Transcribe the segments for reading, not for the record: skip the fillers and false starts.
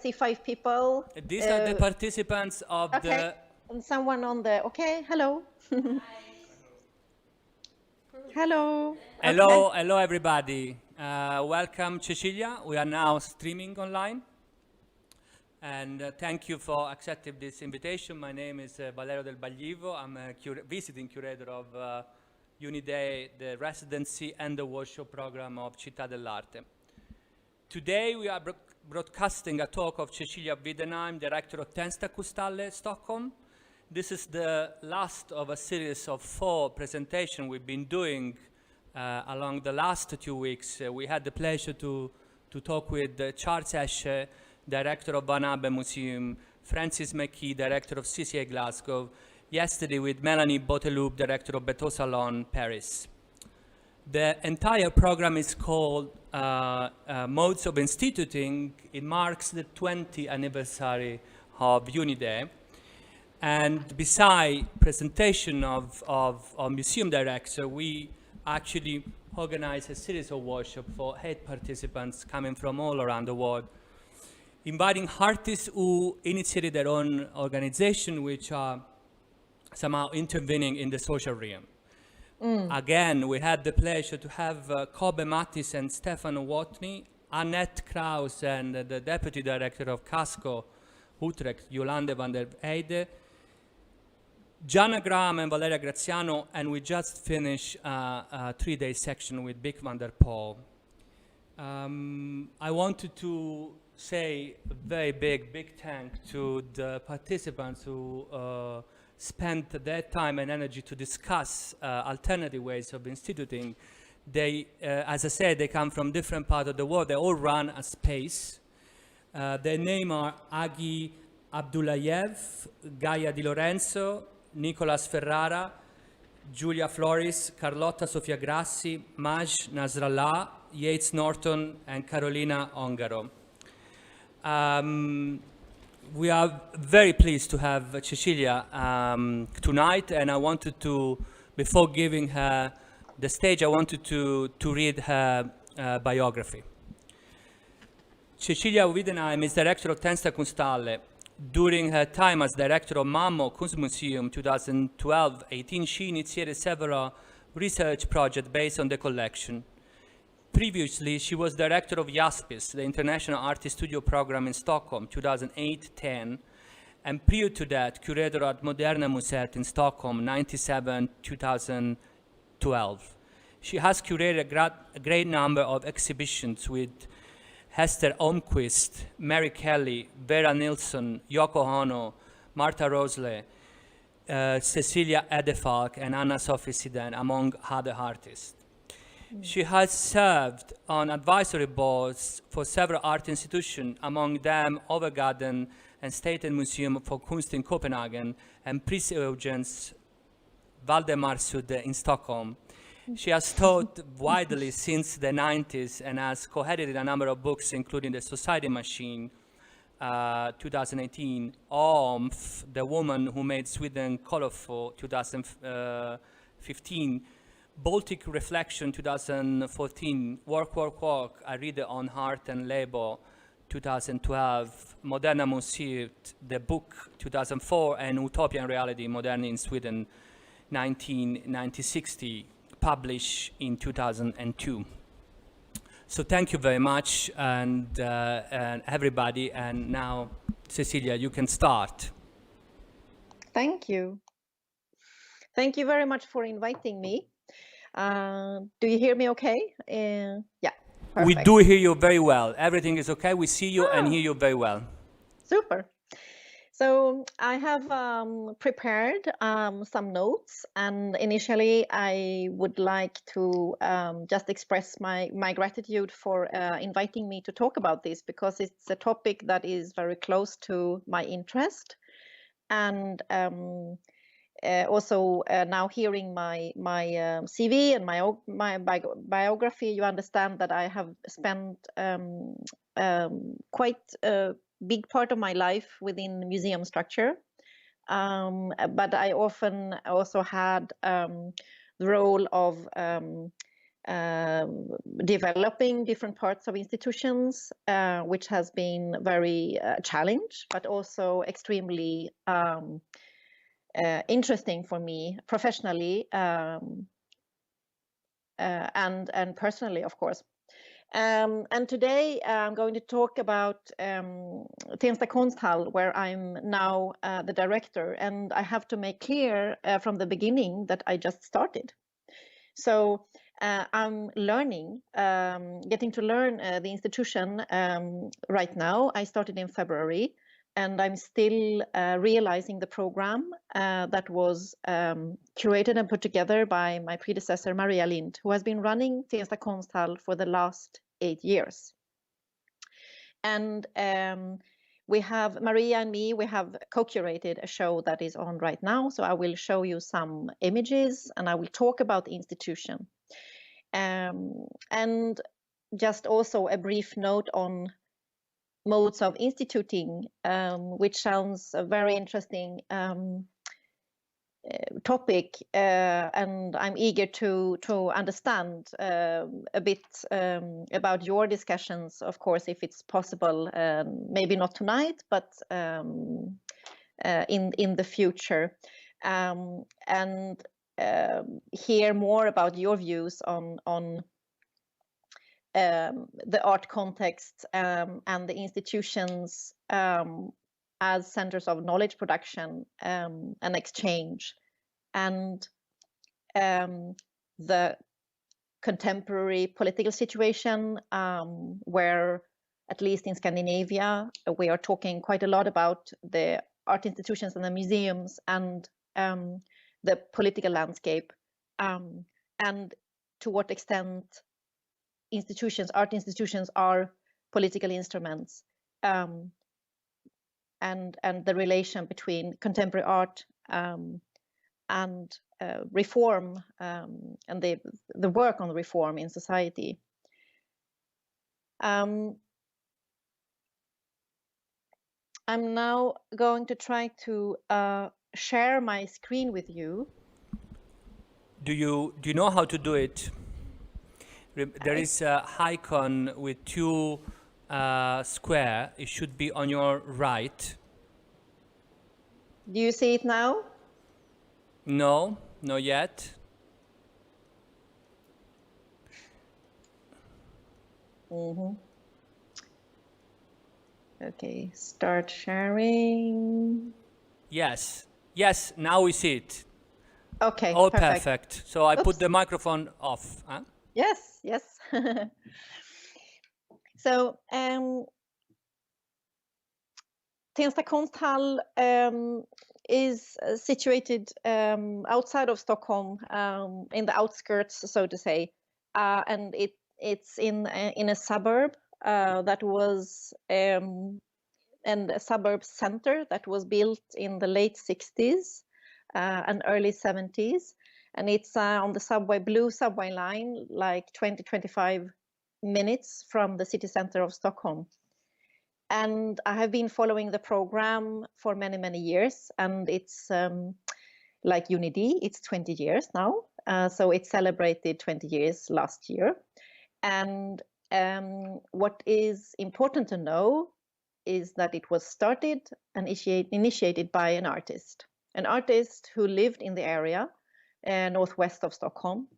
see 5 people. These are the participants of okay. And someone on the, okay, hello. Hello. Hello, okay. Hello everybody. Welcome Cecilia. We are now streaming online. And thank you for accepting this invitation. My name is Valerio del Baglivo. I'm a visiting curator of UNIDEE, the residency and the workshop program of Città dell'Arte. Today we are broadcasting a talk of Cecilia Widenheim, director of Tensta Konsthall, Stockholm. This is the last of a series of 4 presentations we've been doing along the last 2 weeks. We had the pleasure to talk with Charles Esche, director of Van Abbe Museum, Francis McKee, director of CCA Glasgow, yesterday with Melanie Boteloup, director of Beto Salon, Paris. The entire program is called Modes of Instituting. It marks the 20th anniversary of UNIDEE. And beside presentation of museum director, we actually organize a series of workshops for 8 participants coming from all around the world, inviting artists who initiated their own organization, which are somehow intervening in the social realm. Again, we had the pleasure to have Kobe Mattis and Stefano Watney, Annette Kraus and the deputy director of Casco, Utrecht, Jolande van der Heide, Gianna Graham and Valeria Graziano, and we just finished a 3-day section with Vic van der Poel. I wanted to say a very big thank to the participants who spent their time and energy to discuss alternative ways of instituting. They, as I said, they come from different parts of the world. They all run a space. Their names are Agi Abdullayev, Gaia Di Lorenzo, Nicolas Ferrara, Giulia Floris, Carlotta Sofia Grassi, Maj Nasrallah, Yates Norton, and Carolina Ongaro. We are very pleased to have Cecilia tonight, and I wanted to, before giving her the stage, I wanted to read her biography. Cecilia Widenheim is director of Tensta Konsthall. During her time as director of Mammo Kunstmuseum 2012-18, she initiated several research projects based on the collection. Previously, she was director of JASPIS, the International Artist Studio Program in Stockholm, 2008-10, and prior to that, curator at Moderna Museet in Stockholm, 97-2012. She has curated a great number of exhibitions with Hester Almqvist, Mary Kelly, Vera Nilsson, Yoko Ono, Martha Rosle, Cecilia Edefalk, and Anna-Sophie Sidan, among other artists. She has served on advisory boards for several art institutions, among them Overgarden and State Museum for Kunst in Copenhagen and Pris Eugens Valdemarsudde in Stockholm. She has taught widely since the 90s and has co-edited a number of books, including The Society Machine, 2018, OMF, The Woman Who Made Sweden Colorful, 2015, Baltic Reflection, 2014, Work, I Read on Art and Labor, 2012, Moderna Museet, the book, 2004, and Utopian Reality, Modernity in Sweden, 1960, published in 2002. So thank you very much, and everybody, and now, Cecilia, you can start. Thank you. Thank you very much for inviting me. Do you hear me okay? Yeah, perfect. We do hear you very well. Everything is okay. We see you and hear you very well. Super. So I have prepared some notes, and initially I would like to just express my gratitude for inviting me to talk about this, because it's a topic that is very close to my interest. And also now hearing my CV and my biography, you understand that I have spent quite a big part of my life within museum structure, but I often also had the role of developing different parts of institutions, which has been very challenging, but also extremely interesting for me professionally and personally, of course. And today I'm going to talk about Tensta Konsthall, where I'm now the director, and I have to make clear from the beginning that I just started. So I'm learning, getting to learn the institution right now. I started in February, and I'm still realizing the program that was curated and put together by my predecessor, Maria Lind, who has been running Tensta Konsthall for the last 8 years. And we have, Maria and me, we have co-curated a show that is on right now. So I will show you some images and I will talk about the institution. And just also a brief note on modes of instituting, which sounds a very interesting topic, and I'm eager to understand a bit about your discussions, of course, if it's possible, maybe not tonight, but in the future, and hear more about your views on the art context and the institutions as centers of knowledge production and exchange, and the contemporary political situation where, at least in Scandinavia, we are talking quite a lot about the art institutions and the museums and the political landscape, and to what extent art institutions are political instruments, and the relation between contemporary art and reform, and the work on reform in society. I'm now going to try to share my screen with you. Do you know how to do it? There is an icon with two square. It should be on your right. Do you see it now? No, not yet. Okay, start sharing. Yes, now we see it. Okay, all perfect. So I put the microphone off. Huh? Yes. So Tensta Konsthall is situated outside of Stockholm, in the outskirts, so to say, and it's in a suburb that was and a suburb center that was built in the late 60s and early 70s, and it's on the blue subway line, like 20-25 minutes from the city center of Stockholm. And I have been following the program for many years, and it's like UNIDEE, it's 20 years now. So it celebrated 20 years last year. And what is important to know is that it was started and initiated by an artist who lived in the area northwest of Stockholm.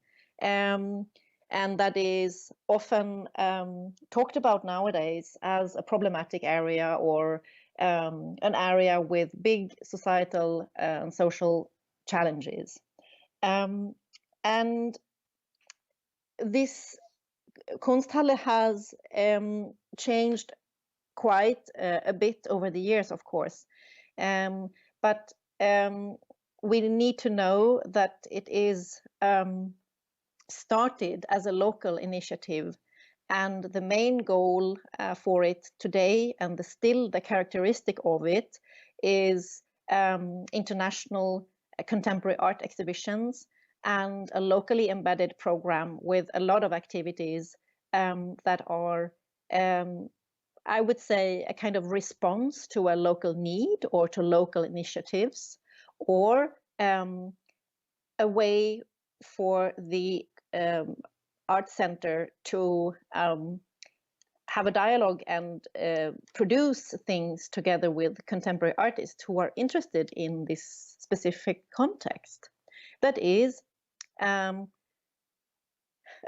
And that is often talked about nowadays as a problematic area, or an area with big societal and social challenges. And this Konsthall has changed quite a bit over the years, of course. But we need to know that it is started as a local initiative, and the main goal for it today, and still the characteristic of it, is international contemporary art exhibitions and a locally embedded program with a lot of activities that are, I would say, a kind of response to a local need or to local initiatives, or a way for the art center to have a dialogue and produce things together with contemporary artists who are interested in this specific context. That is a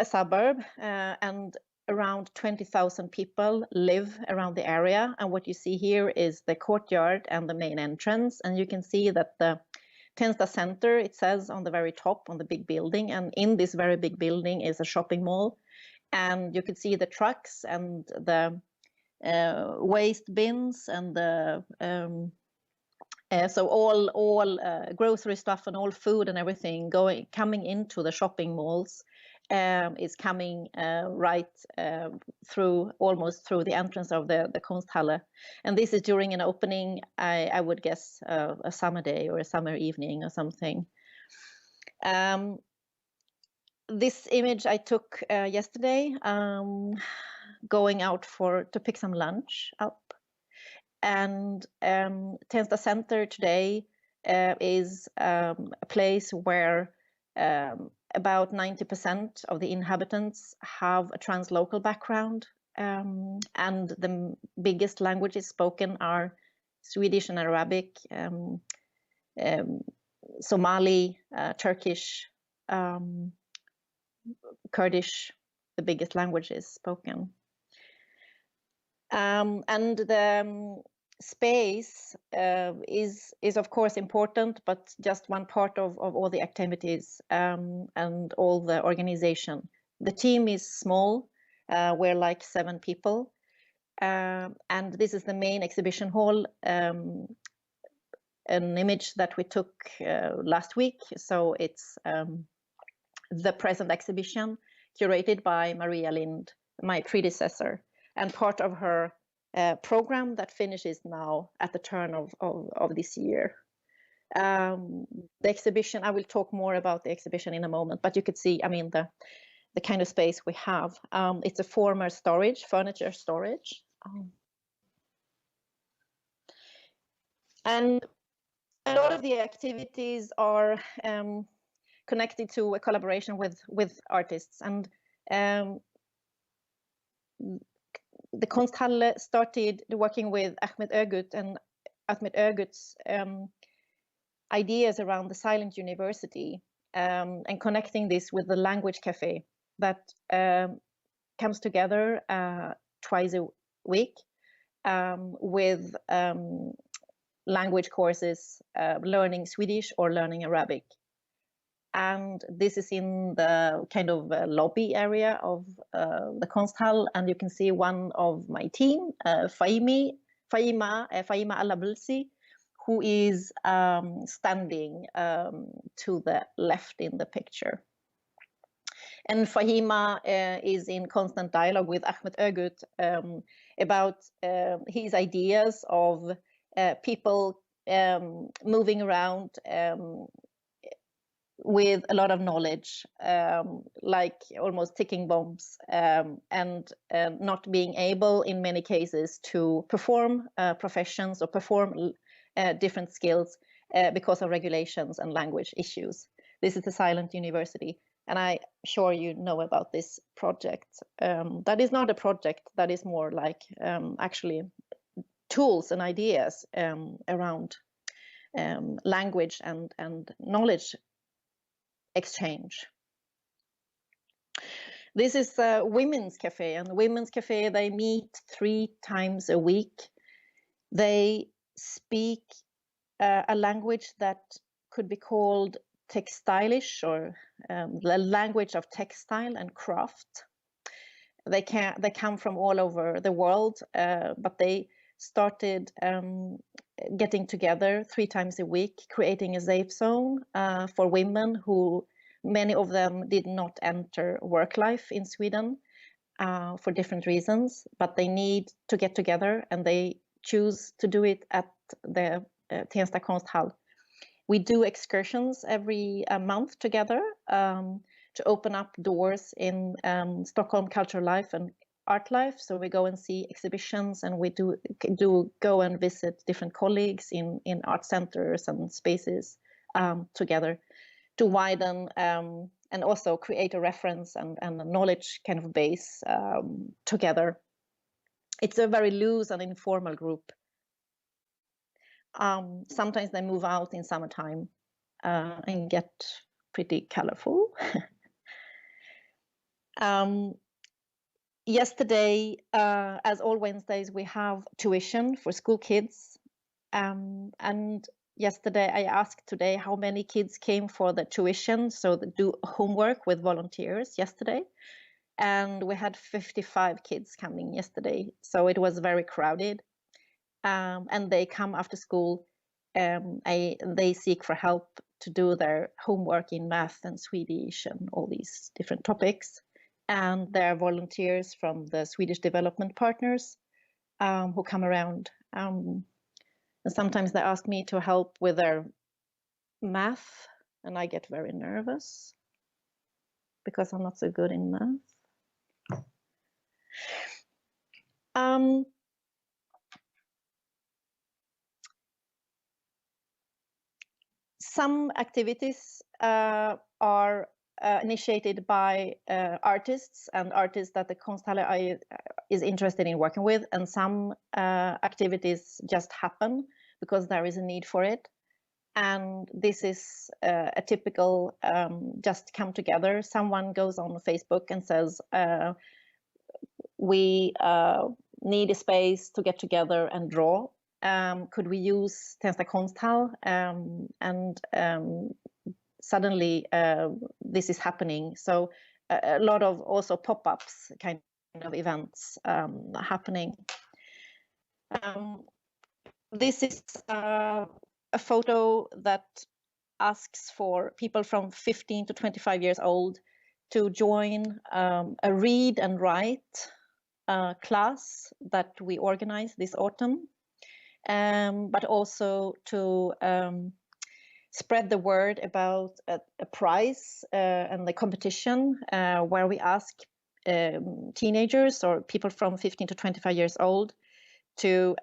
suburb, and around 20,000 people live around the area. And what you see here is the courtyard and the main entrance. And you can see that the Tensta Center, it says on the very top on the big building. And in this very big building is a shopping mall. And you can see the trucks and the waste bins and the so all grocery stuff and all food and everything coming into the shopping malls is coming right through, almost through the entrance of the Konsthall. And this is during an opening, I would guess a summer day or a summer evening or something. This image I took yesterday, going out to pick some lunch up. And Tensta Center today is a place where about 90% of the inhabitants have a translocal background, and the biggest languages spoken are Swedish and Arabic, Somali, Turkish, Kurdish, the biggest languages spoken. And the space is of course important, but just one part of all the activities and all the organization. The team is small, we're like 7 people, and this is the main exhibition hall, an image that we took last week. So it's the present exhibition curated by Maria Lind, my predecessor, and part of her program that finishes now at the turn of this year. The exhibition, I will talk more about the exhibition in a moment, but you could see, I mean, the kind of space we have. It's a former storage, furniture storage. And a lot of the activities are connected to a collaboration with artists. And the Konsthall started working with Ahmet Ögut, and Ahmet Ögut's ideas around the silent university, and connecting this with the language cafe that comes together twice a week with language courses, learning Swedish or learning Arabic. And this is in the kind of lobby area of the Konsthall, and you can see one of my team, Faima Alabulsi, who is standing to the left in the picture. And Fahima is in constant dialogue with Ahmet Ögut about his ideas of people moving around with a lot of knowledge, like almost ticking bombs, and not being able in many cases to perform professions or perform different skills because of regulations and language issues. This is the Silent University, and I'm sure you know about this project. That is not a project, that is more like actually tools and ideas around language and knowledge exchange. This is a women's cafe, and the women's cafe, they meet 3 times a week. They speak a language that could be called textilish, or the language of textile and craft. They come from all over the world, but they started getting together 3 times a week, creating a safe zone for women who, many of them did not enter work life in Sweden for different reasons, but they need to get together, and they choose to do it at the Tensta Konsthall. We do excursions every month together to open up doors in Stockholm cultural life and art life. So we go and see exhibitions, and we do go and visit different colleagues in art centers and spaces together to widen and also create a reference and a knowledge kind of base together. It's a very loose and informal group. Sometimes they move out in summertime and get pretty colorful. Yesterday, as all Wednesdays, we have tuition for school kids. And yesterday I asked today how many kids came for the tuition, so they do homework with volunteers yesterday. And we had 55 kids coming yesterday, so it was very crowded. And they come after school, they seek for help to do their homework in math and Swedish and all these different topics. And there are volunteers from the Swedish development partners who come around. And sometimes they ask me to help with their math, and I get very nervous because I'm not so good in math. Some activities are initiated by artists that the Konsthall is interested in working with, and some activities just happen because there is a need for it. And this is a typical just come together. Someone goes on Facebook and says, we need a space to get together and draw. Could we use Tensta Konsthall? And suddenly this is happening. So a lot of also pop-ups kind of events happening. This is a photo that asks for people from 15 to 25 years old to join a read and write class that we organize this autumn, but also to spread the word about a prize and the competition where we ask teenagers or people from 15 to 25 years old to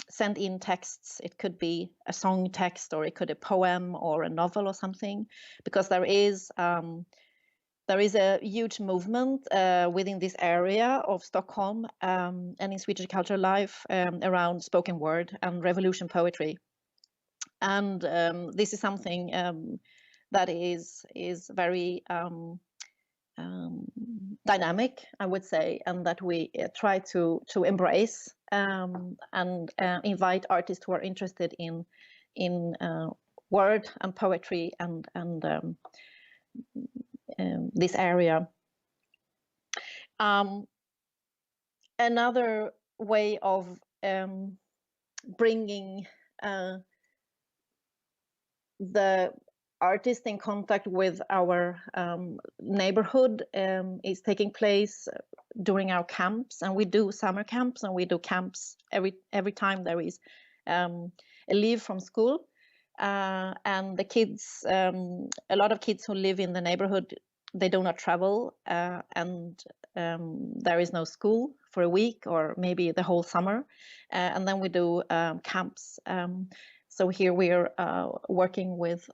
send in texts. It could be a song text, or it could be a poem or a novel or something, because there is a huge movement within this area of Stockholm and in Swedish cultural life around spoken word and revolution poetry. And this is something that is very dynamic, I would say, and that we try to embrace and invite artists who are interested in word and poetry and this area. Another way of bringing the artist in contact with our neighborhood is taking place during our camps, and we do summer camps, and we do camps every time there is a leave from school, and the kids, a lot of kids who live in the neighborhood, they do not travel, and there is no school for a week or maybe the whole summer, and then we do camps. So here we are working with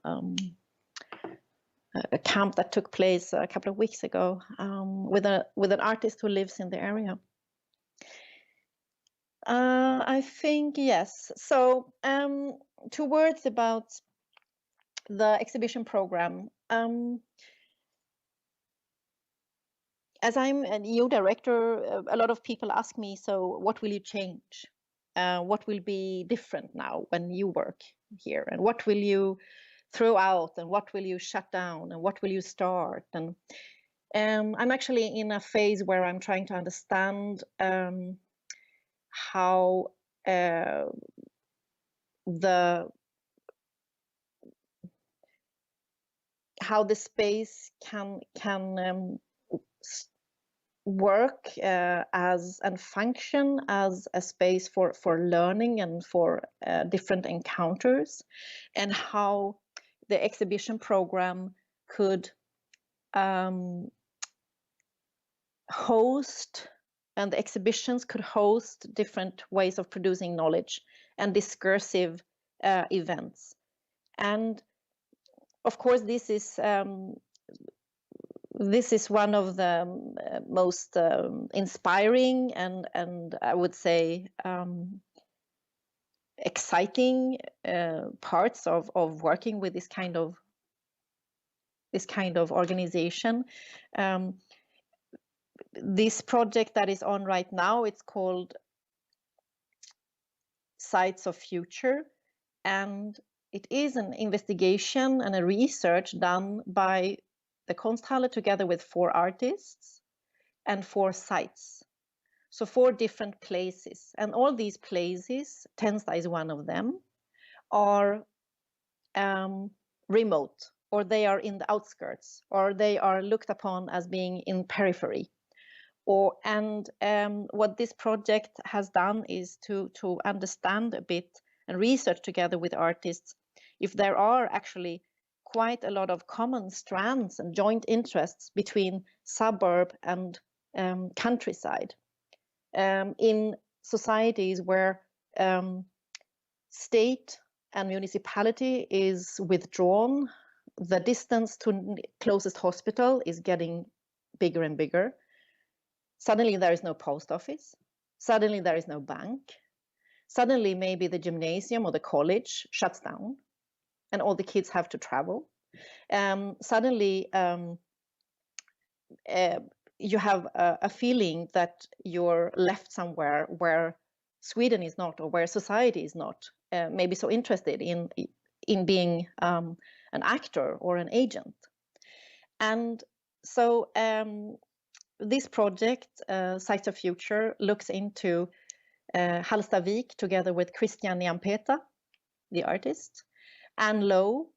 a camp that took place a couple of weeks ago with an artist who lives in the area. I think, yes. So 2 words about the exhibition program. As I'm a new director, a lot of people ask me, so what will you change? What will be different now when you work here? And what will you throw out? And what will you shut down? And what will you start? And I'm actually in a phase where I'm trying to understand how the space can work as and function as a space for learning and for different encounters, and how the exhibition program could host, and the exhibitions could host different ways of producing knowledge and discursive events. And of course, this is this is one of the most inspiring and I would say exciting parts of working with this kind of organization. This project that is on right now, it's called Sites of Future, and it is an investigation and a research done by the Konsthall together with 4 artists and 4 sites. So 4 different places, and all these places, Tensta is one of them, are remote, or they are in the outskirts, or they are looked upon as being in periphery. What this project has done is to understand a bit and research together with artists if there are actually quite a lot of common strands and joint interests between suburb and countryside in societies where state and municipality is withdrawn, the distance to closest hospital is getting bigger and bigger. Suddenly there is no post office. Suddenly there is no bank. Suddenly maybe the gymnasium or the college shuts down and all the kids have to travel. Suddenly you have a feeling that you're left somewhere where Sweden is not, or where society is not maybe so interested in being an actor or an agent. And so this project, Sites of Future, looks into Hallstavik together with Christian Nyampeta, the artist. And Low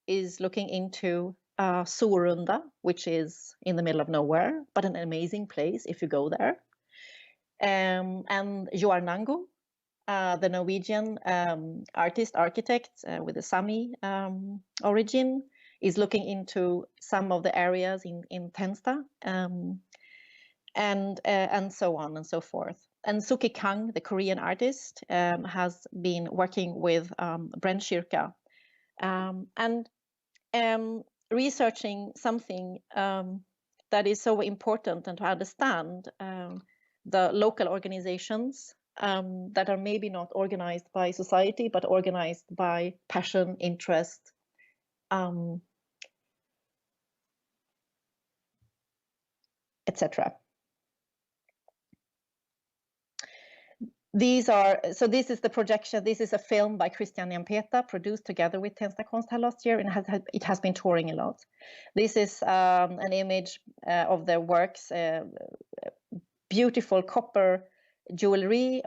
is looking into Sorunda, which is in the middle of nowhere, but an amazing place if you go there. And Joar Nango, the Norwegian architect with a Sami origin, is looking into some of the areas in Tensta, and so on and so forth. And Suki Kang, the Korean artist, has been working with Brännkyrka and researching something that is so important, and to understand the local organizations that are maybe not organized by society, but organized by passion, interest, etc. This is the projection. This is a film by Christian Nyampeta, produced together with Tensta Konsthall last year, and it has been touring a lot. This is an image of the works, beautiful copper jewelry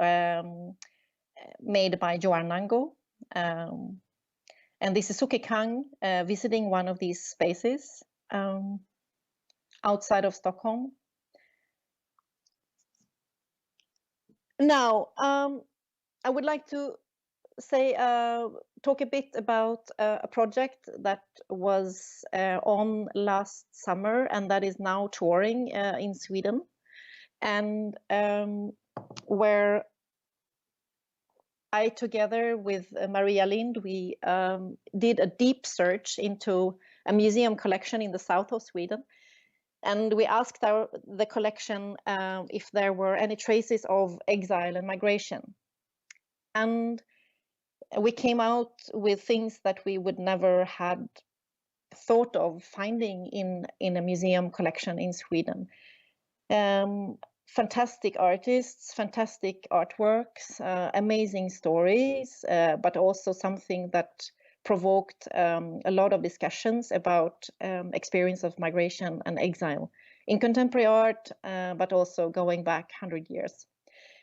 made by Joar Nango. And this is Suki Kang visiting one of these spaces outside of Stockholm. Now, I would like to say, talk a bit about a project that was on last summer and that is now touring in Sweden, and where I, together with Maria Lind, we did a deep search into a museum collection in the south of Sweden. And we asked the collection if there were any traces of exile and migration. And we came out with things that we would never had thought of finding in a museum collection in Sweden. Fantastic artists, fantastic artworks, amazing stories, but also something that provoked a lot of discussions about experience of migration and exile in contemporary art, but also going back 100 years.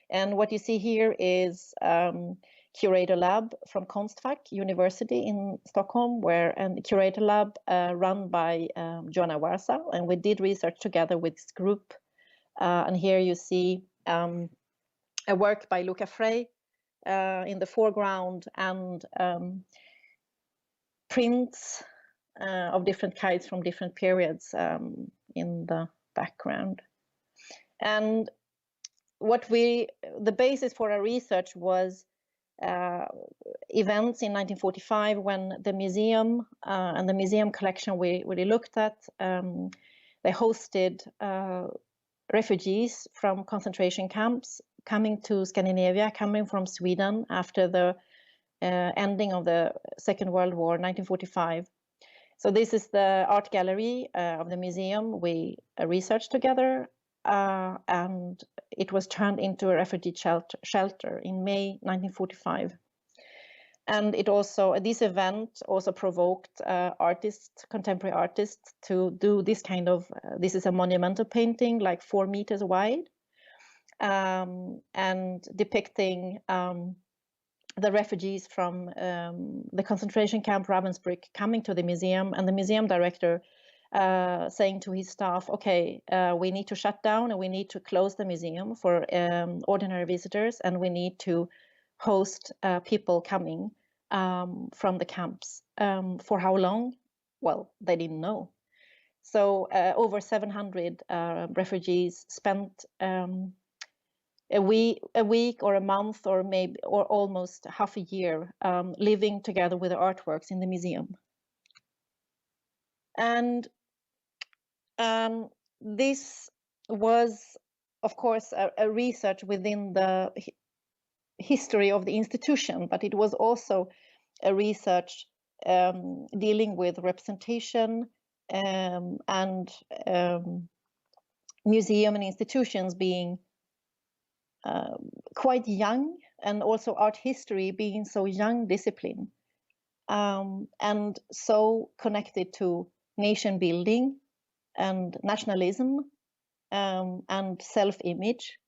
And what you see here is Curated Lab from Konsthall University in Stockholm, where a Curated Lab run by Joanna Warsa, and we did research together with this group. And here you see a work by Luca Frey in the foreground, and prints of different kinds from different periods in the background. And the basis for our research was events in 1945, when the museum and the museum collection we really looked at, they hosted refugees from concentration camps coming to Scandinavia, coming from Sweden after the ending of the Second World War, 1945. So this is the art gallery of the museum we researched together, and it was turned into a refugee shelter in May 1945. And it also, this event also provoked artists, contemporary artists, to do this kind of, this is a monumental painting, like 4 meters wide, and depicting the refugees from the concentration camp Ravensbrück coming to the museum, and the museum director saying to his staff, okay, we need to shut down and we need to close the museum for ordinary visitors, and we need to host people coming from the camps. For how long? Well, they didn't know. So over 700 refugees spent a week or a month or maybe or almost half a year living together with the artworks in the museum. And this was, of course, a research within the history of the institution, but it was also a research dealing with representation and museum and institutions being quite young, and also art history being so young discipline, and so connected to nation building and nationalism and self-image.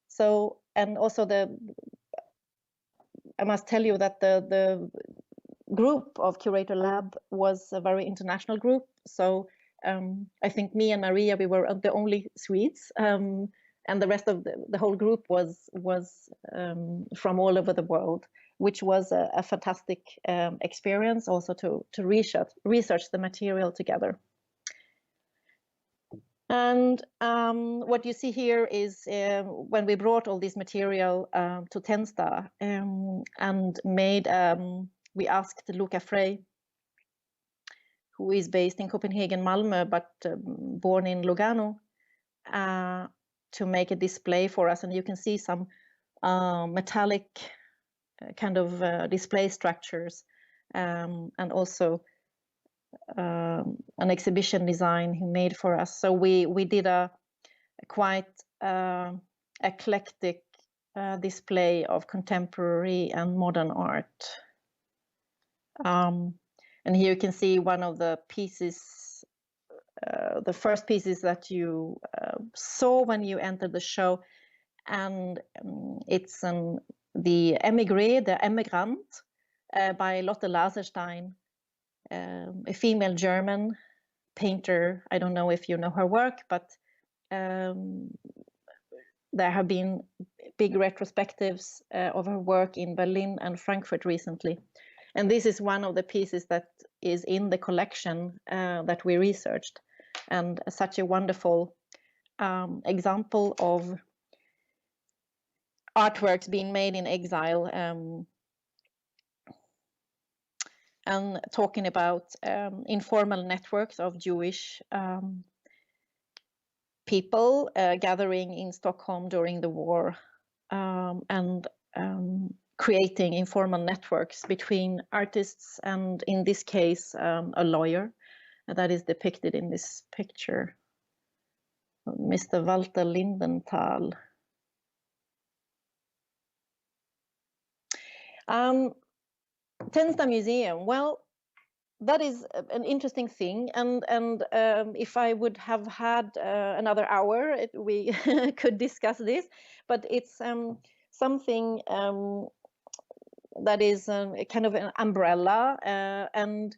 So, and also I must tell you that the group of Curator Lab was a very international group. So I think me and Maria, we were the only Swedes, and the rest of the whole group was from all over the world, which was a fantastic experience also to research the material together. And what you see here is when we brought all this material to Tensta and made, we asked Luca Frey, who is based in Copenhagen, Malmö, but born in Lugano, to make a display for us. And you can see some metallic kind of display structures, and also an exhibition design he made for us. So we did a quite eclectic display of contemporary and modern art. And here you can see one of the pieces, the first pieces that you saw when you entered the show, and it's the Emigré, the Emigrant, by Lotte Laserstein, a female German painter. I don't know if you know her work, but there have been big retrospectives of her work in Berlin and Frankfurt recently. And this is one of the pieces that is in the collection that we researched, and such a wonderful example of artworks being made in exile, and talking about informal networks of Jewish people gathering in Stockholm during the war, and creating informal networks between artists and, in this case, a lawyer that is depicted in this picture, Mr. Walter Lindenthal. Tensta Museum, well, that is an interesting thing, and if I would have had another hour, we could discuss this, but it's something that is kind of an umbrella, and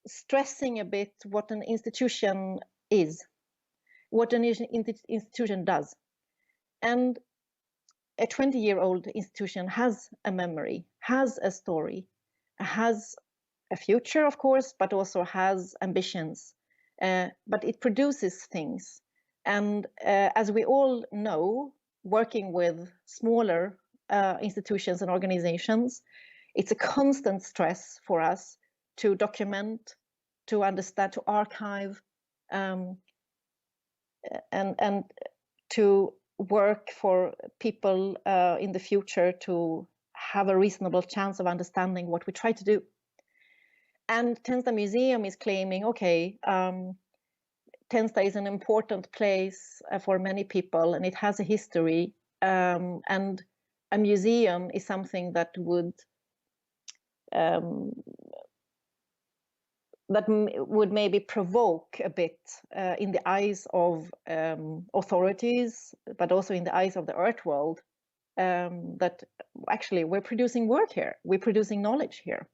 stressing a bit what an institution is, what an institution does. And a 20-year-old institution has a memory, has a story, has a future, of course, but also has ambitions, but it produces things. And as we all know, working with smaller institutions and organizations, it's a constant stress for us to document, to understand, to archive, and to work for people in the future to have a reasonable chance of understanding what we try to do. And Tensta Museum is claiming, okay, Tensta is an important place for many people, and it has a history, and a museum is something that would maybe provoke a bit in the eyes of authorities, but also in the eyes of the art world, that actually we're producing work here, we're producing knowledge here,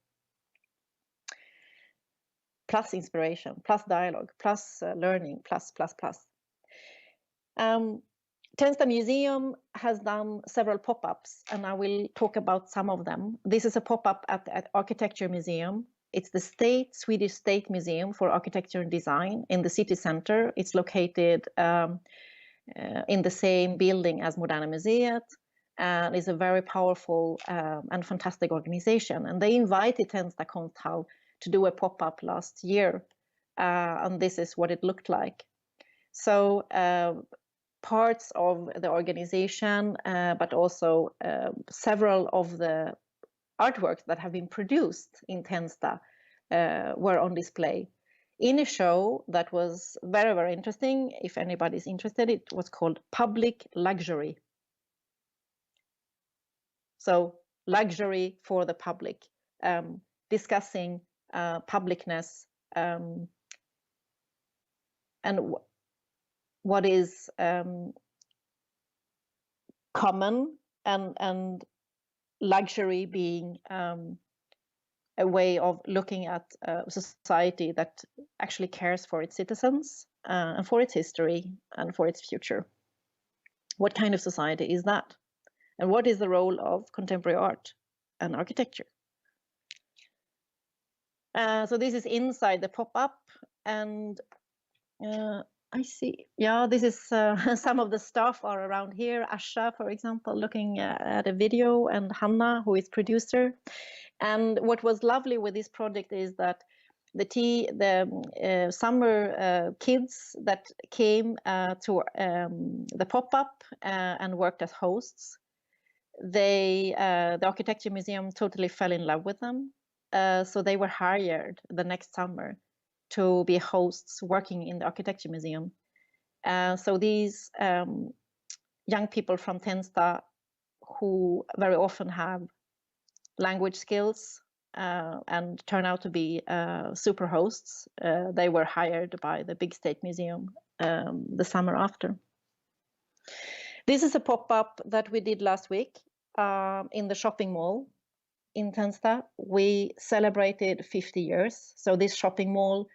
plus inspiration, plus dialogue, plus learning, plus. Tensta Museum has done several pop-ups, and I will talk about some of them. This is a pop-up at the Architecture Museum. It's the Swedish State Museum for Architecture and Design in the city center. It's located in the same building as Moderna Museet, and is a very powerful and fantastic organization. And they invited Tensta Konsthall to do a pop-up last year, and this is what it looked like. So parts of the organization, but also several of the artworks that have been produced in Tensta were on display in a show that was very, very interesting. If anybody's interested, it was called Public Luxury. So luxury for the public, discussing publicness and what is common, and luxury being a way of looking at a society that actually cares for its citizens and for its history and for its future. What kind of society is that? And what is the role of contemporary art and architecture? So this is inside the pop-up, and I see, yeah, this is some of the staff are around here. Asha, for example, looking at a video, and Hanna, who is producer. And what was lovely with this project is that the summer kids that came to the pop-up and worked as hosts, the Architecture Museum totally fell in love with them. So they were hired the next summer to be hosts working in the Architecture Museum. So these young people from Tensta, who very often have language skills and turn out to be super hosts, they were hired by the big state museum the summer after. This is a pop-up that we did last week in the shopping mall in Tensta. We celebrated 50 years. So this shopping mall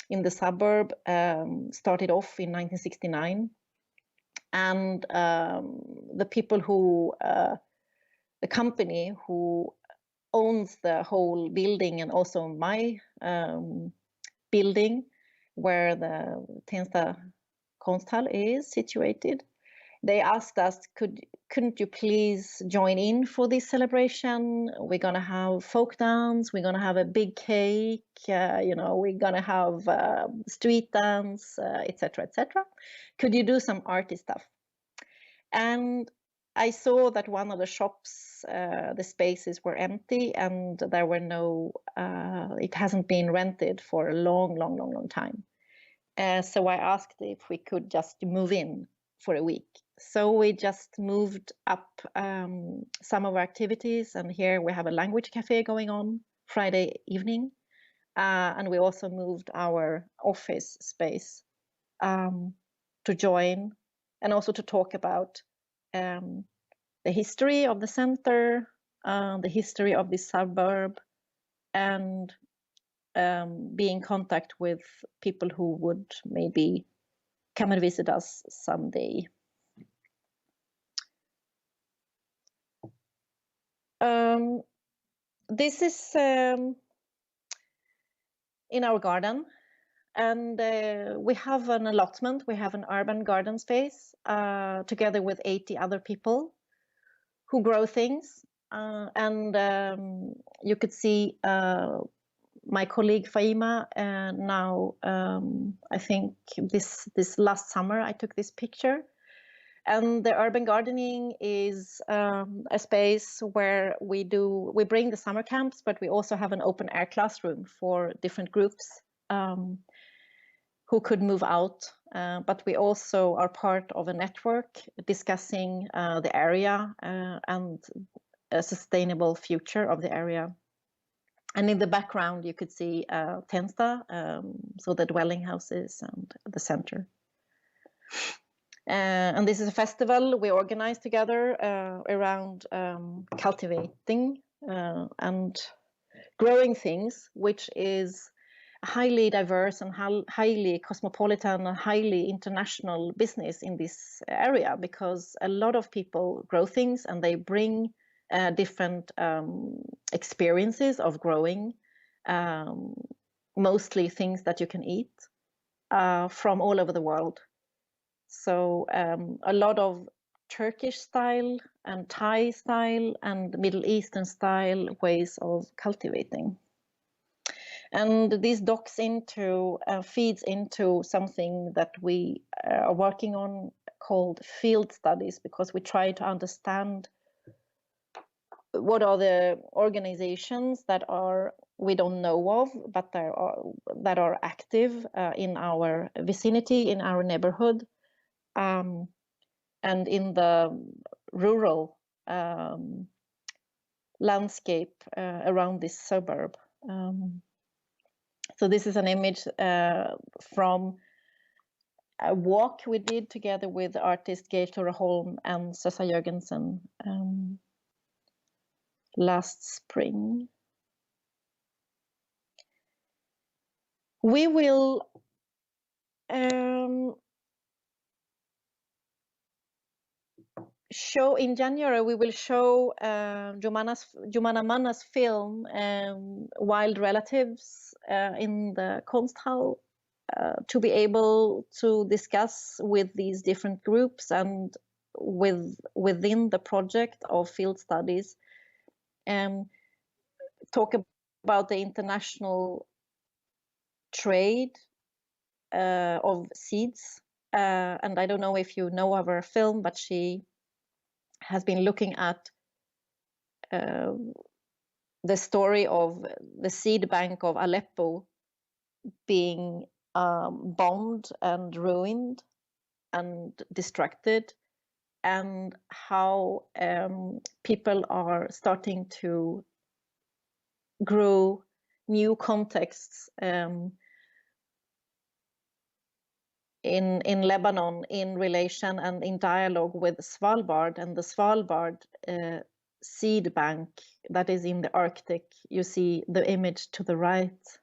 in the suburb started off in 1969. And the people who, the company who owns the whole building, and also my building where the Tensta Konsthall is situated, they asked us, couldn't you please join in for this celebration? We're going to have folk dance, we're going to have a big cake, you know, we're going to have street dance, etc., etc. Could you do some arty stuff? And I saw that one of the shops, the spaces were empty, and there were no, it hasn't been rented for a long time. So I asked if we could just move in for a week. So we just moved up some of our activities, and here we have a language cafe going on Friday evening, and we also moved our office space to join, and also to talk about the history of the center, the history of the suburb, and be in contact with people who would maybe come and visit us someday. This is in our garden, and we have an allotment, we have an urban garden space together with 80 other people who grow things, and you could see my colleague Faima now, I think this last summer, I took this picture. And the urban gardening is a space where we bring the summer camps, but we also have an open air classroom for different groups who could move out. But we also are part of a network discussing the area and a sustainable future of the area. And in the background, you could see Tensta, so the dwelling houses and the center. And this is a festival we organize together around cultivating and growing things, which is highly diverse and highly cosmopolitan and highly international business in this area, because a lot of people grow things and they bring different experiences of growing, mostly things that you can eat from all over the world. So a lot of Turkish style and Thai style and Middle Eastern style ways of cultivating. And this feeds into something that we are working on called field studies, because we try to understand what are the organizations that we don't know of, but that are active in our vicinity, in our neighborhood, and in the rural landscape around this suburb. So this is an image from a walk we did together with artist Geir Holm and Sessa Jørgensen last spring. We will show in January. We will show Jumana Manna's film Wild Relatives in the Konsthall to be able to discuss with these different groups and within the project of field studies, talk about the international trade of seeds. And I don't know if you know of her film, but she has been looking at the story of the seed bank of Aleppo being bombed and ruined and destructed, and how people are starting to grow new contexts in Lebanon in relation and in dialogue with Svalbard, and the Svalbard seed bank that is in the Arctic. You see the image to the right.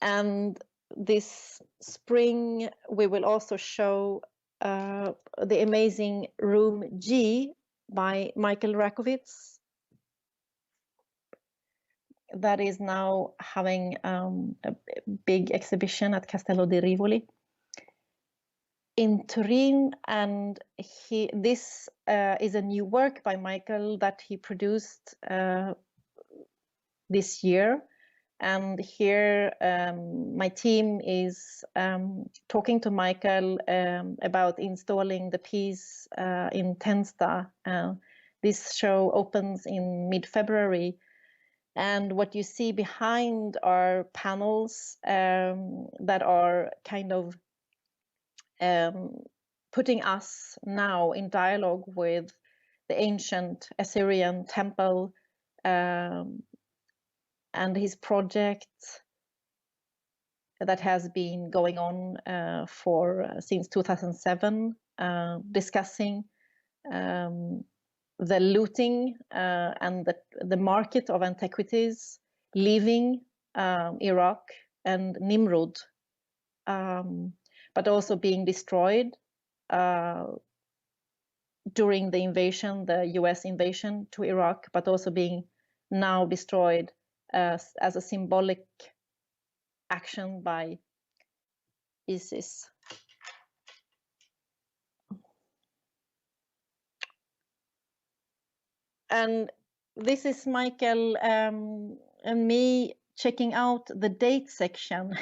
And this spring, we will also show the amazing Room G by Michael Rakowitz, that is now having a big exhibition at Castello di Rivoli in Turin. And this is a new work by Michael that he produced this year. And here my team is talking to Michael about installing the piece in Tensta. This show opens in mid-February. And what you see behind are panels that are kind of putting us now in dialogue with the ancient Assyrian temple and his project that has been going on since 2007, discussing the looting and the market of antiquities leaving Iraq and Nimrud, but also being destroyed during the invasion, the US invasion to Iraq, but also being now destroyed as a symbolic action by ISIS. And this is Michael and me checking out the date section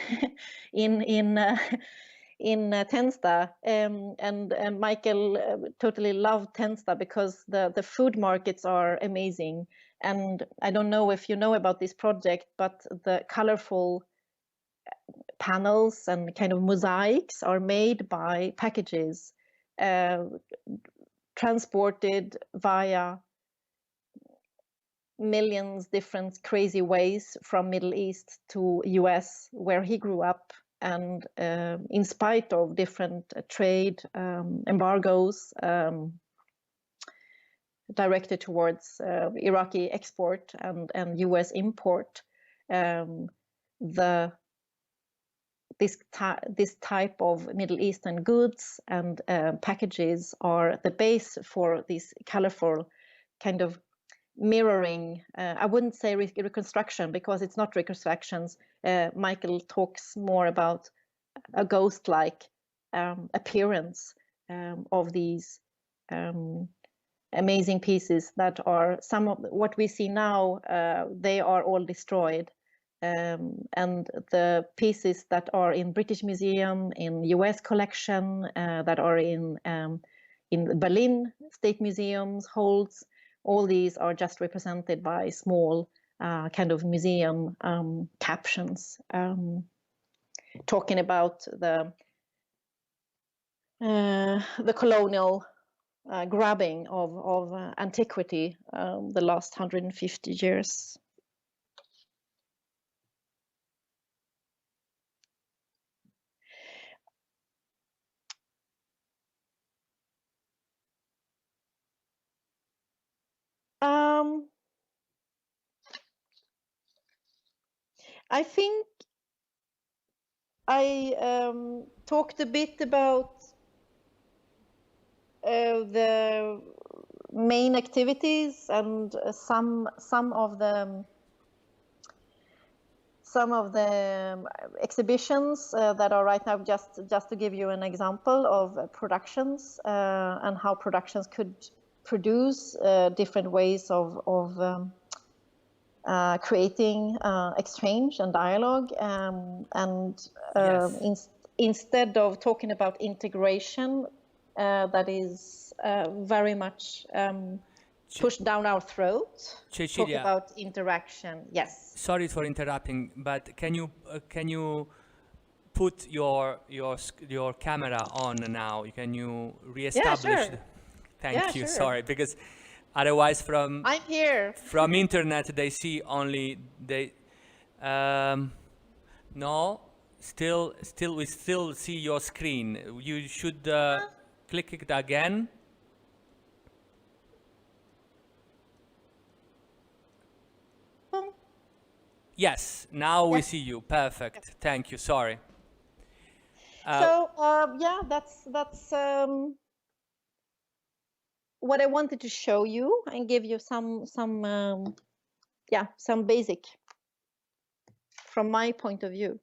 in Tensta, and Michael totally loved Tensta because the food markets are amazing. And I don't know if you know about this project, but the colorful panels and kind of mosaics are made by packages transported via millions different crazy ways from Middle East to US, where he grew up. And in spite of different trade embargoes directed towards Iraqi export and US import, this type of Middle Eastern goods and packages are the base for this colorful kind of mirroring. I wouldn't say reconstruction, because it's not reconstructions. Michael talks more about a ghost-like appearance of these amazing pieces that are some of what we see now. They are all destroyed. And the pieces that are in British Museum, in US collection, that are in Berlin State Museums holds, all these are just represented by small kind of museum captions talking about the colonial grabbing of antiquity the last 150 years. I think I talked a bit about the main activities and some of the exhibitions that are right now, just to give you an example of productions and how productions could produce different ways of creating exchange and dialogue, and Yes. instead of talking about integration, that is very much pushed down our throat. Talk Cecilia, about interaction. Yes. sorry for interrupting, but can you put your camera on now? Can you reestablish? Yeah, sure. Thank you. Sure. Sorry, because otherwise I'm here. from internet they see only no, still we still see your screen. You should click it again. Yes, now we see you. Perfect. Thank you. Sorry. So yeah, that's what I wanted to show you and give you some basic from my point of view.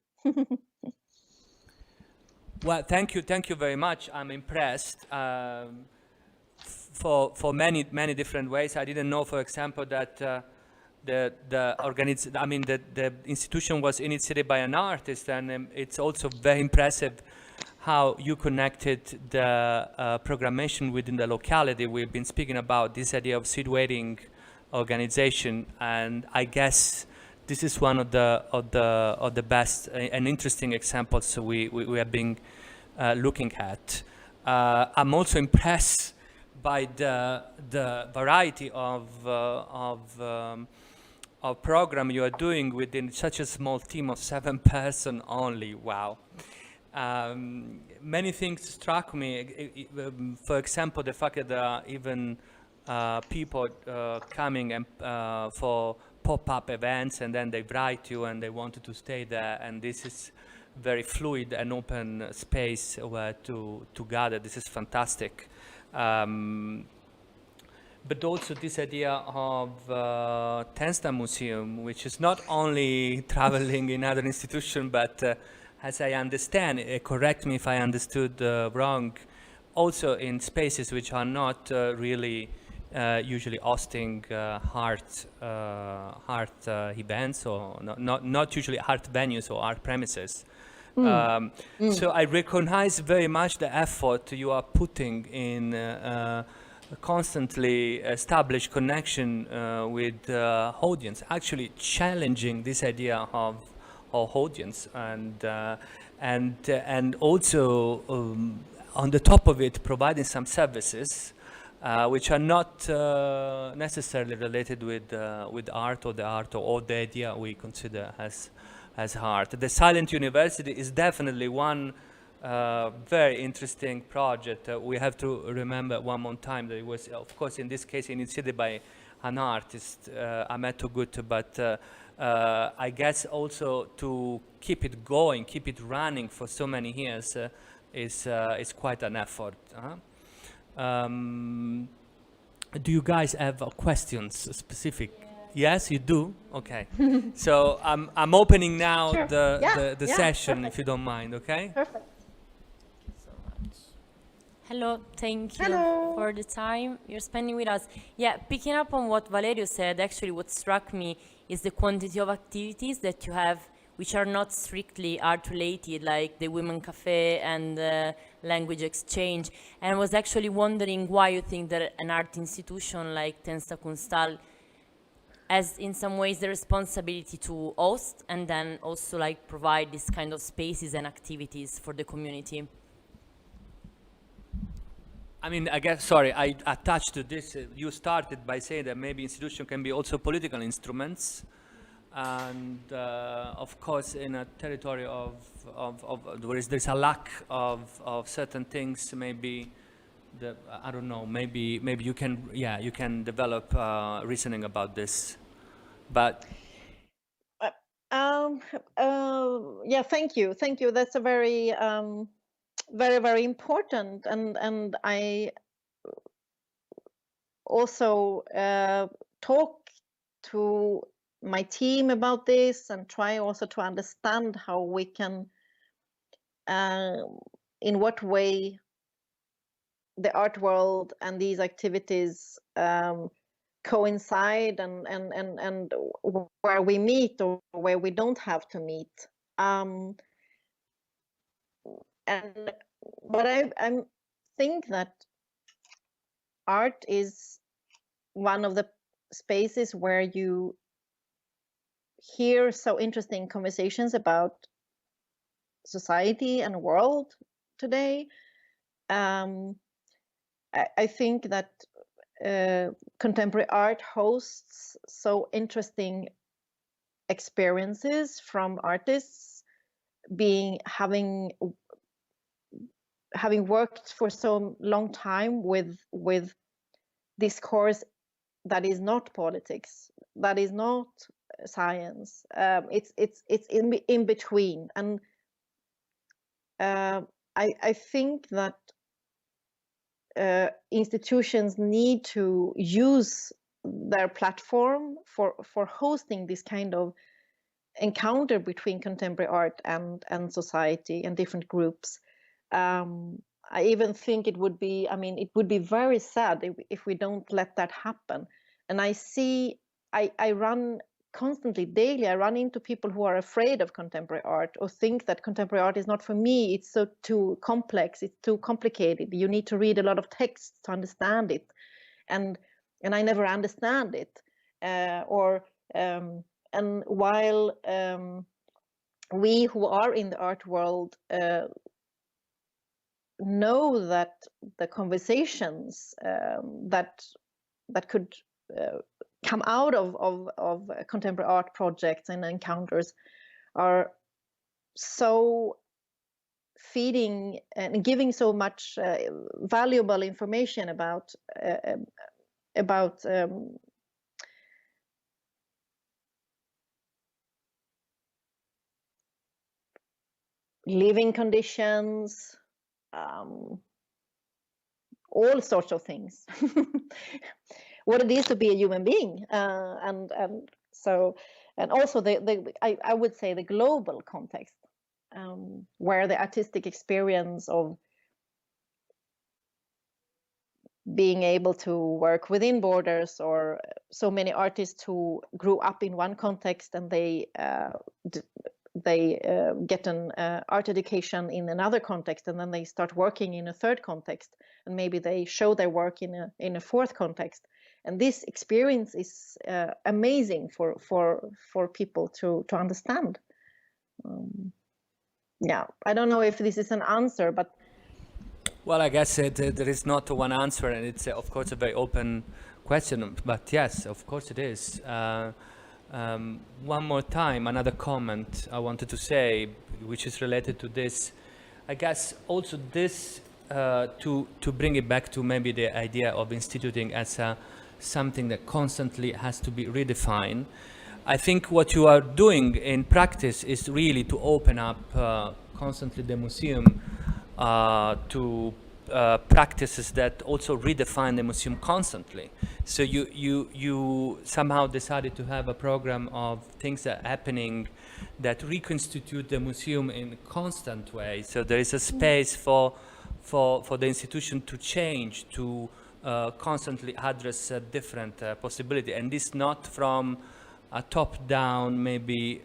Well, thank you very much. I'm impressed for many different ways. I didn't know, for example, that the institution was initiated by an artist, and it's also very impressive how you connected the programmation within the locality. We've been speaking about this idea of situating organization, and I guess this is one of the best and interesting examples we have been looking at. I'm also impressed by the variety of program you are doing within such a small team of 7 person only. Wow. Many things struck me. For example, the fact that there are even people coming and for pop-up events, and then they write you and they wanted to stay there, and this is very fluid and open space where to gather. This is fantastic. But also this idea of Tensta Museum, which is not only traveling in other institutions, but as I understand, correct me if I understood wrong, also in spaces which are not really usually hosting art events, or not usually art venues or art premises. So I recognize very much the effort you are putting in constantly establish connection with audience, actually challenging this idea of audience, and also on the top of it providing some services which are not necessarily related with art, or the art, or the idea we consider as art. The Silent University is definitely one very interesting project. We have to remember one more time that it was, of course, in this case, initiated by an artist, Ameto Gut, but I guess also to keep it going, keep it running for so many years is quite an effort. Do you guys have questions specific? Yes, you do? Okay. So I'm opening now Sure. the session, Perfect. if you don't mind, okay? Perfect. Hello, thank you Hello. for the time you're spending with us. Yeah, picking up on what Valerio said, actually what struck me is the quantity of activities that you have which are not strictly art related, like the Women Cafe and language exchange. And I was actually wondering why you think that an art institution like Tensta Konsthall has in some ways the responsibility to host and then also like provide this kind of spaces and activities for the community. I mean, I guess, sorry, I attached to this. You started by saying that maybe institutions can be also political instruments. And of course, in a territory of where there's a lack of certain things, maybe I don't know. Maybe you can develop reasoning about this. But yeah, thank you. That's a very very important, and I also talk to my team about this and try also to understand how we can, in what way the art world and these activities coincide, and where we meet or where we don't have to meet. But I think that art is one of the spaces where you hear so interesting conversations about society and world today. I think that contemporary art hosts so interesting experiences from artists, having worked for so long time with discourse that is not politics, that is not science. It's in between, and I think that institutions need to use their platform for hosting this kind of encounter between contemporary art and society and different groups. I even think it would be very sad if we don't let that happen. And I run constantly, daily, I run into people who are afraid of contemporary art or think that contemporary art is not for me. It's so too complex, it's too complicated. You need to read a lot of text to understand it. And I never understand it. And while we who are in the art world know that the conversations that could come out of contemporary art projects and encounters are so feeding and giving so much valuable information about living conditions, all sorts of things. What it is to be a human being, and also I would say the global context, where the artistic experience of being able to work within borders, or so many artists who grew up in one context and they get an art education in another context, and then they start working in a third context, and maybe they show their work in a fourth context. And this experience is amazing for people to understand. Yeah, I don't know if this is an answer, but Well, I guess there is not one answer, and it's of course a very open question. But yes, of course it is. One more time, another comment I wanted to say, which is related to this. I guess also this to bring it back to maybe the idea of instituting as something that constantly has to be redefined. I think what you are doing in practice is really to open up constantly the museum to practices that also redefine the museum constantly. So you somehow decided to have a program of things that are happening that reconstitute the museum in a constant way. So there is a space for the institution to change, to constantly address a different possibility, and this not from a top-down maybe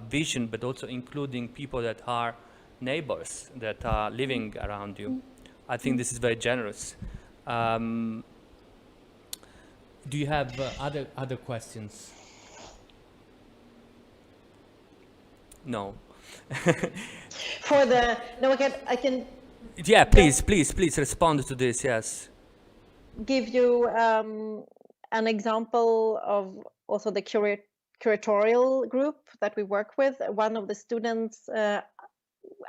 vision, but also including people that are neighbors, that are living around you. I think this is very generous. Do you have other questions? No. I can Yeah, please respond to this. Yes. give you an example of also the curatorial group that we work with. One of the students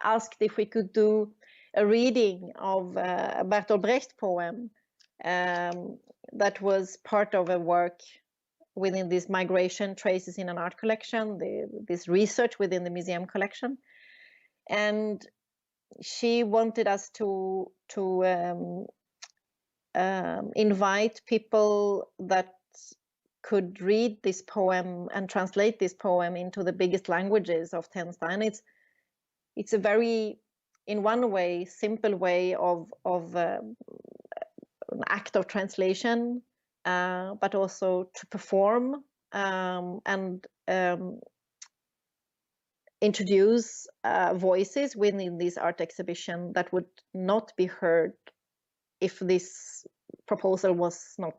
asked if we could do a reading of a Bertolt Brecht poem that was part of a work within this migration traces in an art collection, this research within the museum collection. And she wanted us to invite people that could read this poem and translate this poem into the biggest languages of Tensta. And it's a very, in one way, simple way of an act of translation, but also to perform and introduce voices within this art exhibition that would not be heard if this proposal was not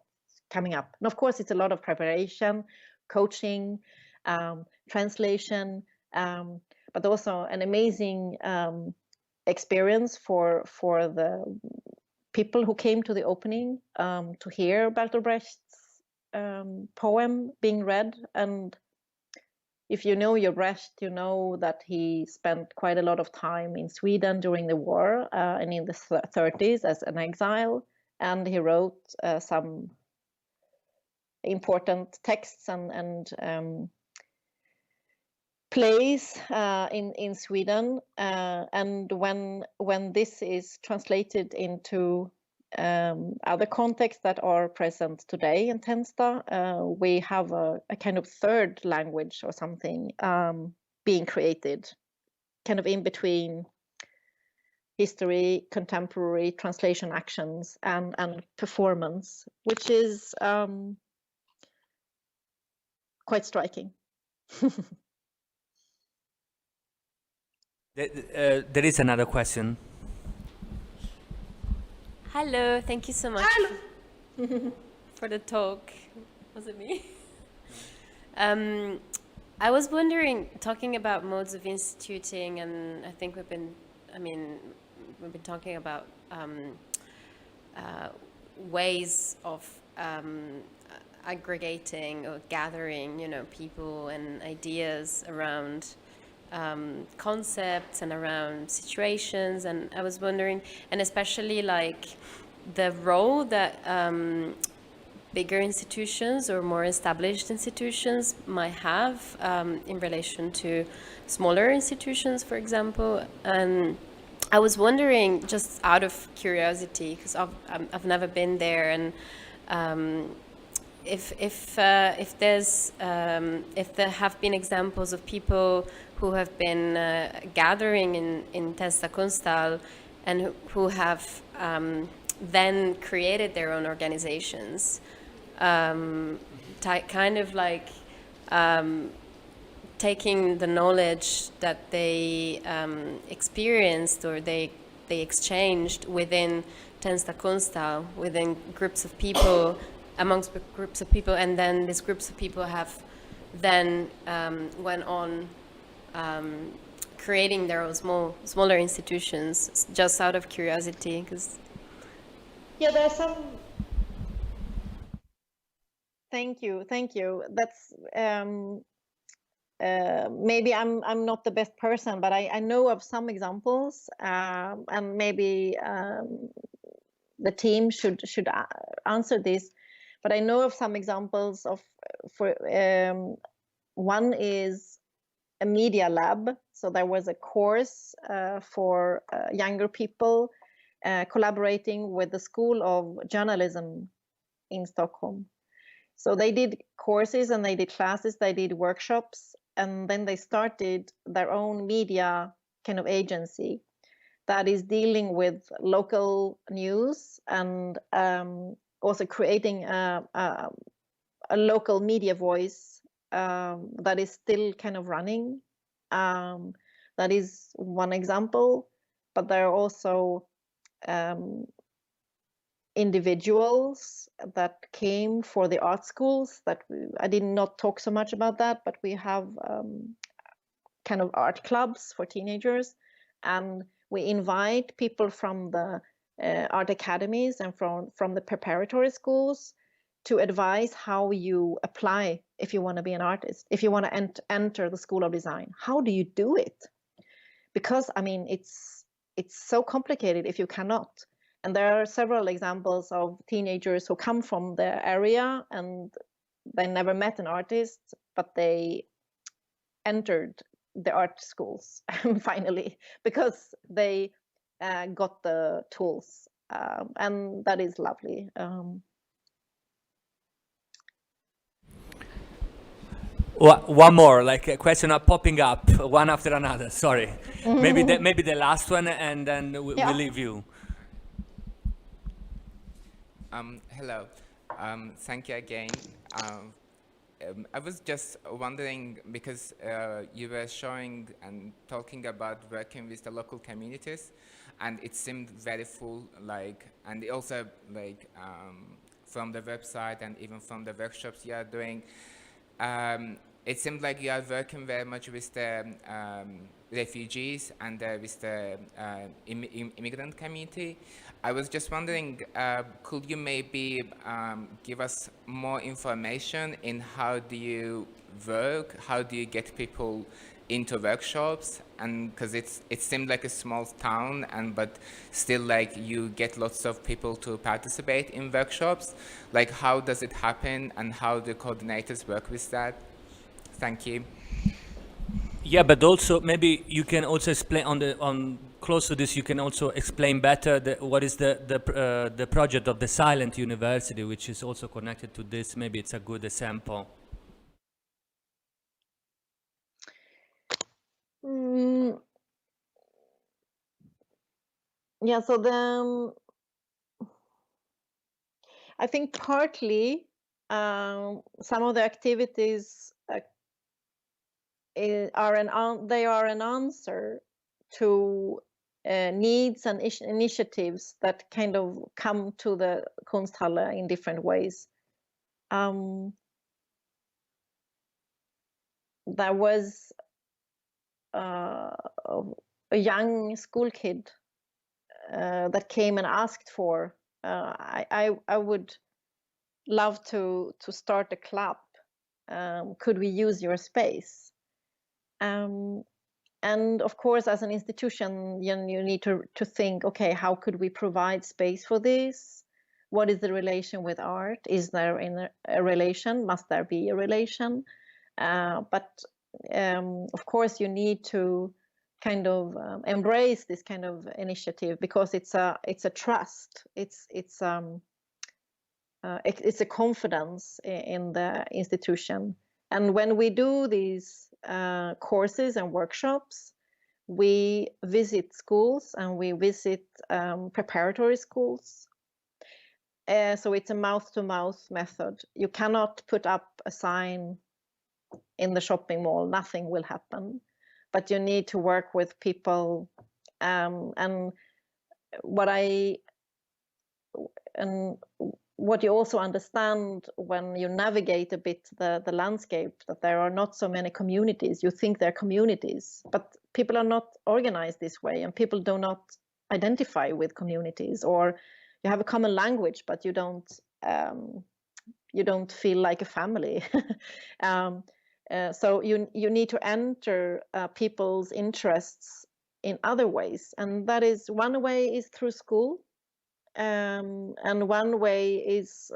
coming up. And of course, it's a lot of preparation, coaching, translation, but also an amazing experience for the people who came to the opening to hear Bertolt Brecht's poem being read. And if you know your Brecht, you know that he spent quite a lot of time in Sweden during the war and in the 30s as an exile. And he wrote some important texts and plays in Sweden. And when this is translated into other contexts that are present today in Tensta, we have a kind of third language or something being created, kind of in between history, contemporary translation actions, and performance, which is quite striking. There is another question. Hello, thank you so much for the talk. Was it me? I was wondering, talking about modes of instituting, and I think we've been talking about ways of aggregating or gathering, people and ideas around concepts and around situations. And I was wondering, and especially like the role that bigger institutions or more established institutions might have in relation to smaller institutions, for example. And I was wondering, just out of curiosity, because I've never been there, and if there have been examples of people who have been gathering in Tensta Konsthall and who have then created their own organizations, kind of like taking the knowledge that they experienced or they exchanged within Tensta Konsthall, within groups of people, amongst groups of people, and then these groups of people have then went on creating their own smaller institutions just out of curiosity. Because yeah, there's some. Thank you. That's maybe I'm not the best person, but I know of some examples, and maybe the team should answer this. But I know of some examples of, one is a media lab. So there was a course for younger people collaborating with the School of Journalism in Stockholm. So they did courses and they did classes, they did workshops, and then they started their own media kind of agency that is dealing with local news and also creating a local media voice that is still kind of running. That is one example, but there are also individuals that came for the art schools that I did not talk so much about that, but we have kind of art clubs for teenagers, and we invite people from the art academies and from the preparatory schools to advise how you apply if you want to be an artist, if you want to enter the School of Design. How do you do it? Because I mean, it's so complicated if you cannot. And there are several examples of teenagers who come from the area and they never met an artist, but they entered the art schools finally because they got the tools, and that is lovely. One more, like a question are popping up one after another. Sorry, maybe the last one, and then we'll leave you. Hello, thank you again. I was just wondering, because you were showing and talking about working with the local communities, and it seemed very full, like, and also like from the website and even from the workshops you are doing, it seemed like you are working very much with the refugees and with the immigrant community. I was just wondering, could you maybe give us more information in how do you work, how do you get people into workshops? And because it seemed like a small town, but still like you get lots of people to participate in workshops. Like, how does it happen and how do coordinators work with that? Thank you. Yeah, but also maybe you can also explain on close to this. You can also explain better what is the project of the Silent University, which is also connected to this. Maybe it's a good example. Yeah, so I think partly some of the activities are an answer to needs and initiatives that kind of come to the Konsthall in different ways. There was a young school kid that came and asked for, I would love to start a club. Could we use your space? And of course, as an institution, you need to think, okay, how could we provide space for this? What is the relation with art? Is there a relation? Must there be a relation? But of course, you need to kind of embrace this kind of initiative because it's a trust. It's a confidence in the institution. And when we do these courses and workshops, we visit schools and we visit preparatory schools So it's a mouth-to-mouth method. You cannot put up a sign in the shopping mall, nothing will happen. But you need to work with people. And what you also understand when you navigate a bit the landscape, that there are not so many communities. You think they're communities, but people are not organized this way, and people do not identify with communities, or you have a common language, but you don't feel like a family. So you need to enter people's interests in other ways, and that is one way is through school, and one way is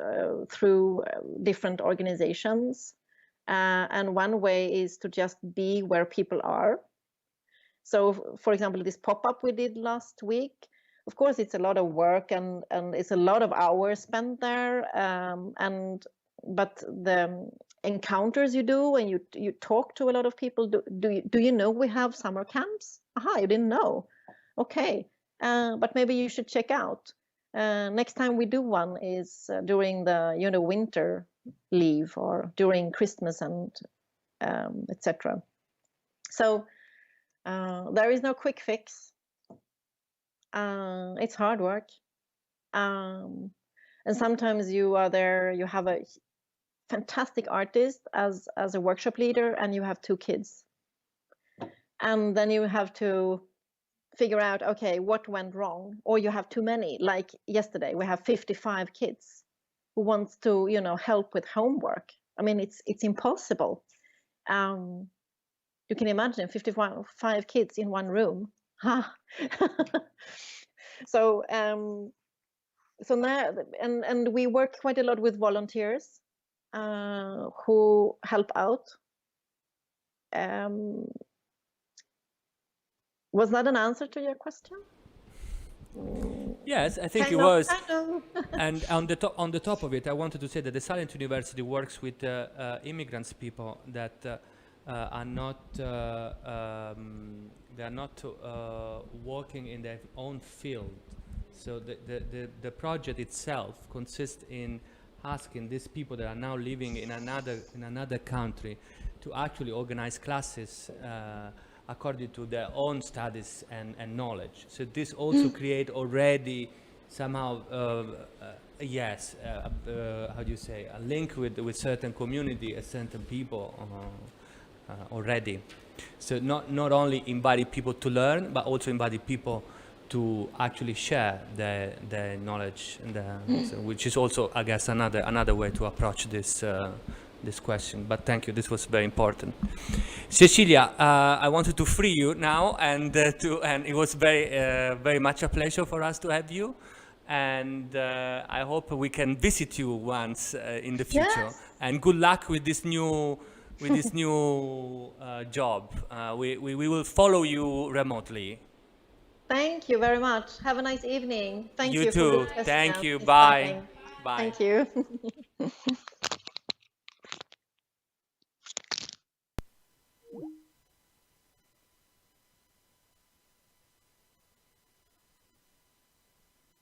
through different organizations, and one way is to just be where people are. So, for example, this pop-up we did last week, of course, it's a lot of work and it's a lot of hours spent there, but the encounters you do when you talk to a lot of people, do you know we have summer camps? Aha, you didn't know. Okay, but maybe you should check out. Next time we do one is during the winter leave, or during Christmas, and etc. So there is no quick fix. It's hard work, and sometimes you are there, you have a fantastic artist as a workshop leader, and you have 2 kids, and then you have to figure out, okay, what went wrong, or you have too many. Like yesterday, we have 55 kids who wants to help with homework. I mean, it's impossible. You can imagine 55 kids in one room. So so now, and we work quite a lot with volunteers who help out. Was that an answer to your question? Yes, I think it was. And on the top of it, I wanted to say that the Silent University works with immigrants, people that are not they are not working in their own field. So the project itself consists in asking these people that are now living in another country to actually organize classes according to their own studies and knowledge. So this also create already somehow how do you say, a link with certain community and certain people already. So not only invite people to learn, but also invite people to actually share their knowledge, and so, which is also, I guess, another way to approach this question. But thank you, this was very important. Cecilia, I wanted to free you now, and it was very much a pleasure for us to have you, and I hope we can visit you once in the future. Yes. And good luck with this new job. We will follow you remotely. Thank you very much. Have a nice evening. Thank you. You too. For Thank you. inspiring. Bye. Bye. Thank you.